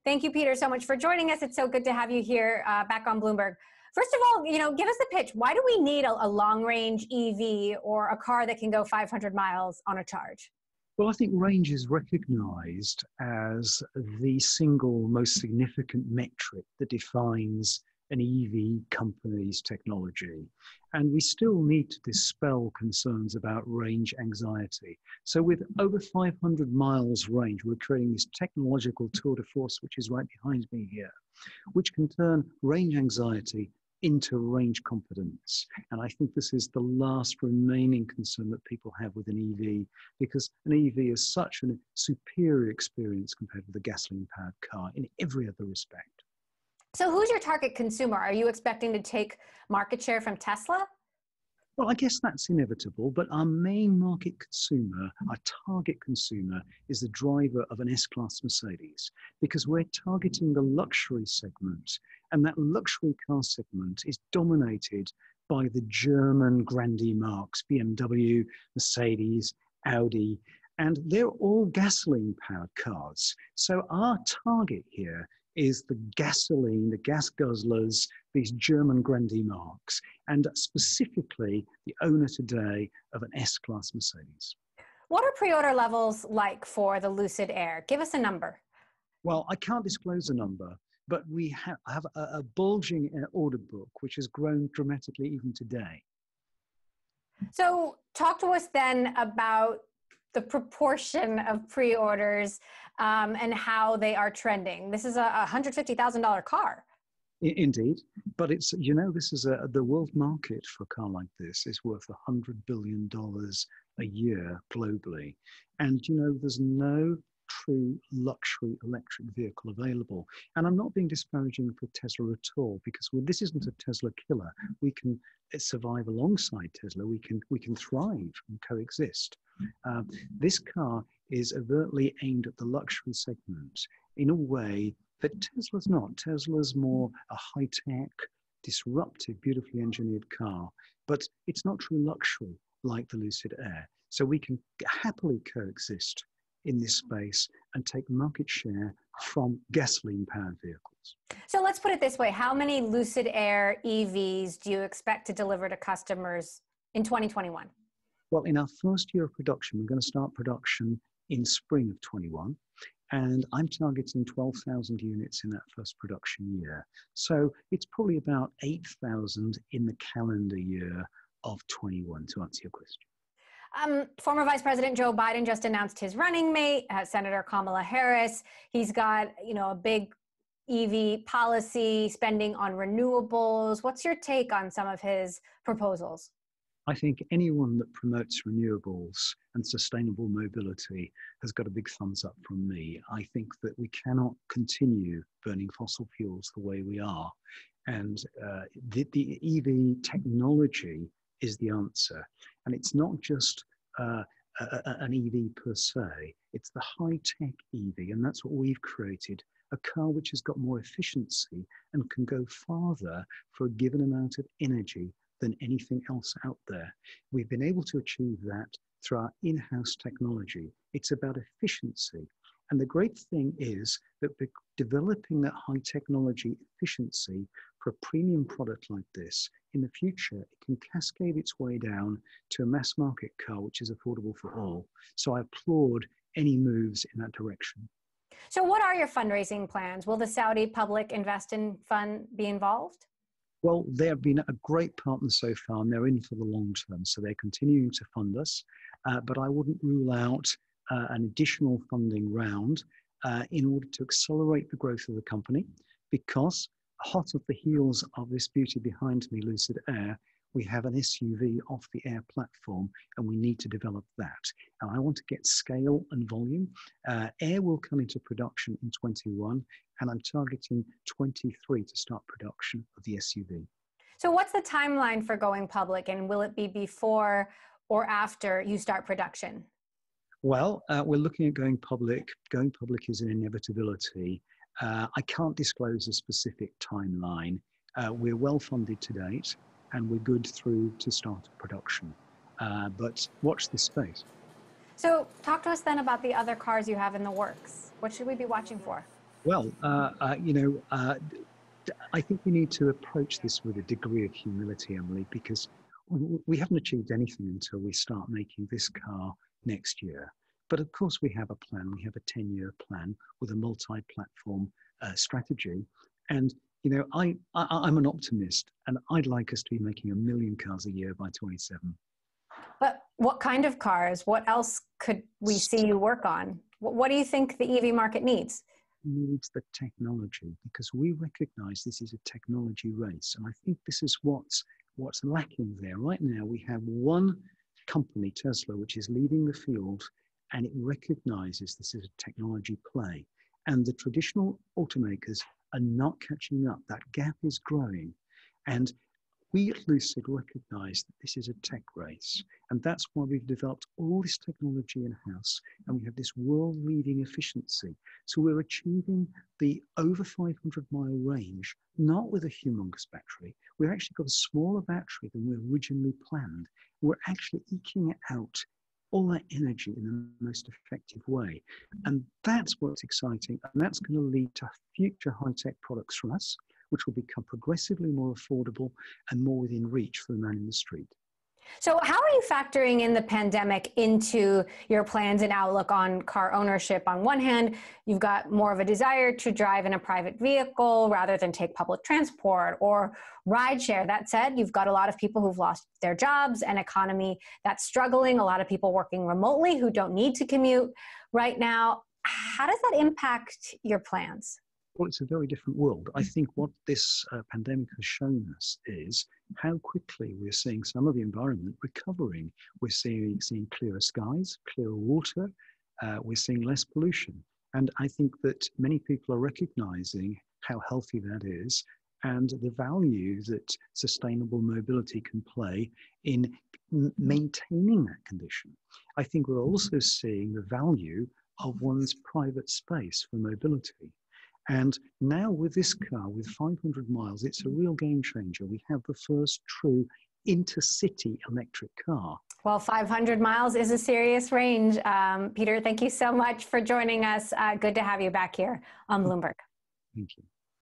Thank you, Peter, so much for joining us. It's so good to have you here back on Bloomberg. First of all, give us the pitch. Why do we need a long-range EV or a car that can go 500 miles on a charge? Well, I think range is recognized as the single most significant metric that defines an EV company's technology. And we still need to dispel concerns about range anxiety. So with over 500 miles range, we're creating this technological tour de force, which is right behind me here, which can turn range anxiety into range confidence. And I think this is the last remaining concern that people have with an EV, because an EV is such a superior experience compared with a gasoline-powered car in every other respect. So who's your target consumer? Are you expecting to take market share from Tesla? Well, I guess that's inevitable, but our main market consumer, our target consumer, is the driver of an S-Class Mercedes, because we're targeting the luxury segment, and that luxury car segment is dominated by the German grandee marques, BMW, Mercedes, Audi, and they're all gasoline-powered cars. So our target here is the gasoline, the gas guzzlers, these German grandee marques, and specifically the owner today of an S-Class Mercedes. What are pre-order levels like for the Lucid Air? Give us a number. Well, I can't disclose a number, but we have a bulging order book, which has grown dramatically even today. So talk to us then about the proportion of pre-orders and how they are trending. This is a $150,000 car. Indeed, but it's, this is the world market for a car like this is worth $100 billion a year globally. And, there's no true luxury electric vehicle available. And I'm not being disparaging for Tesla at all, because this isn't a Tesla killer. We can survive alongside Tesla. We can thrive and coexist. This car is overtly aimed at the luxury segment in a way that Tesla's not. Tesla's more a high-tech, disruptive, beautifully engineered car, but it's not true luxury like the Lucid Air. So we can happily coexist in this space and take market share from gasoline-powered vehicles. So let's put it this way. How many Lucid Air EVs do you expect to deliver to customers in 2021? Well, in our first year of production, we're going to start production in spring of 21. And I'm targeting 12,000 units in that first production year. So it's probably about 8,000 in the calendar year of 21, to answer your question. Former Vice President Joe Biden just announced his running mate, Senator Kamala Harris. He's got, a big EV policy, spending on renewables. What's your take on some of his proposals? I think anyone that promotes renewables and sustainable mobility has got a big thumbs up from me. I think that we cannot continue burning fossil fuels the way we are. And the EV technology is the answer. And it's not just an EV per se, it's the high-tech EV, and that's what we've created, a car which has got more efficiency and can go farther for a given amount of energy than anything else out there. We've been able to achieve that through our in-house technology. It's about efficiency. And the great thing is that we're developing that high technology efficiency for a premium product like this. In the future, it can cascade its way down to a mass market car, which is affordable for all. So I applaud any moves in that direction. So what are your fundraising plans? Will the Saudi Public Investment Fund be involved? Well, they have been a great partner so far, and they're in for the long term. So they're continuing to fund us. But I wouldn't rule out an additional funding round in order to accelerate the growth of the company, because hot off the heels of this beauty behind me, Lucid Air, we have an SUV off the Air platform, and we need to develop that. And I want to get scale and volume. Air will come into production in 21, and I'm targeting 23 to start production of the SUV. So what's the timeline for going public, and will it be before or after you start production? Well, we're looking at going public. Going public is an inevitability. I can't disclose a specific timeline. We're well funded to date, and we're good through to start production. But watch this space. So talk to us then about the other cars you have in the works. What should we be watching for? Well, I think we need to approach this with a degree of humility, Emily, because we haven't achieved anything until we start making this car next year. But of course, we have a plan. We have a 10-year plan with a multi-platform strategy. And, I'm an optimist, and I'd like us to be making 1 million cars a year by 27. But what kind of cars? What else could we see you work on? What do you think the EV market needs? Needs the technology, because we recognize this is a technology race. And I think this is what's lacking there. Right now, we have one company, Tesla, which is leading the field, and it recognizes this is a technology play. And the traditional automakers are not catching up. That gap is growing. And we at Lucid recognize that this is a tech race. And that's why we've developed all this technology in-house, and we have this world-leading efficiency. So we're achieving the over 500-mile range, not with a humongous battery. We've actually got a smaller battery than we originally planned. We're actually eking out all that energy in the most effective way. And that's what's exciting. And that's going to lead to future high-tech products from us, which will become progressively more affordable and more within reach for the man in the street. So how are you factoring in the pandemic into your plans and outlook on car ownership? On one hand, you've got more of a desire to drive in a private vehicle rather than take public transport or rideshare. That said, you've got a lot of people who've lost their jobs, an economy that's struggling, a lot of people working remotely who don't need to commute right now. How does that impact your plans? Well, it's a very different world. I think what this pandemic has shown us is how quickly we're seeing some of the environment recovering. We're seeing clearer skies, clearer water. We're seeing less pollution. And I think that many people are recognizing how healthy that is and the value that sustainable mobility can play in maintaining that condition. I think we're also seeing the value of one's private space for mobility. And now with this car, with 500 miles, it's a real game changer. We have the first true intercity electric car. Well, 500 miles is a serious range. Peter, thank you so much for joining us. Good to have you back here on Bloomberg. Thank you.